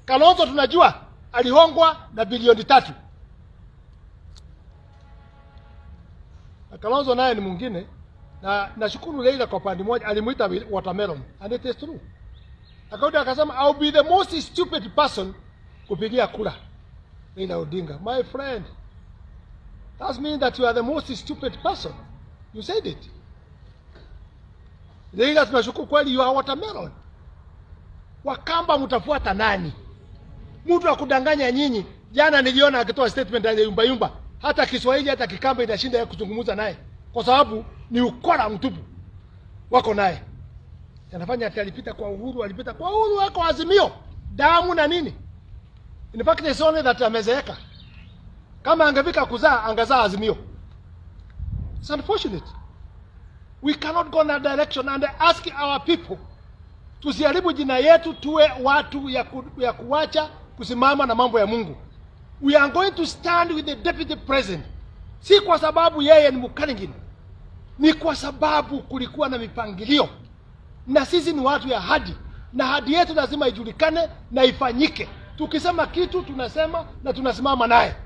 Kalonzo tunajua alihongwa na bilioni 3. Na Kalonzo naye ni mwingine, na nashukuru Leila kwa pande moja alimuita watermelon, and it is true. Akaudi akasema I'll be the most stupid person kupigia kura Leila Odinga. My friend, that means that you are the most stupid person. You said it. Leila, tunashukuru kweli, you are watermelon. Wakamba mtafuata nani? Mtu akudanganya nyinyi. Jana niliona akitoa statement ya yumba yumba. Hata Kiswahili hata Kikamba inashinda ya kuzungumza naye. Kwa sababu ni ukora mtupu. Wako naye. Yanafanya ati alipita kwa Uhuru, wako Azimio. Damu na nini? In fact they saw that amezeeka. Kama angefika kuzaa, angazaa Azimio. It's unfortunate. We cannot go in that direction and ask our people. Tusiharibu jina yetu, tuwe watu ya kuacha kusimama na mambo ya Mungu. We are going to stand with the deputy president. Si kwa sababu yeye ni Mkalenjin. Ni kwa sababu kulikuwa na mipangilio. Na sisi ni watu ya hadi. Na hadi yetu lazima ijulikane na ifanyike. Tukisema kitu tunasema na tunasimama naye.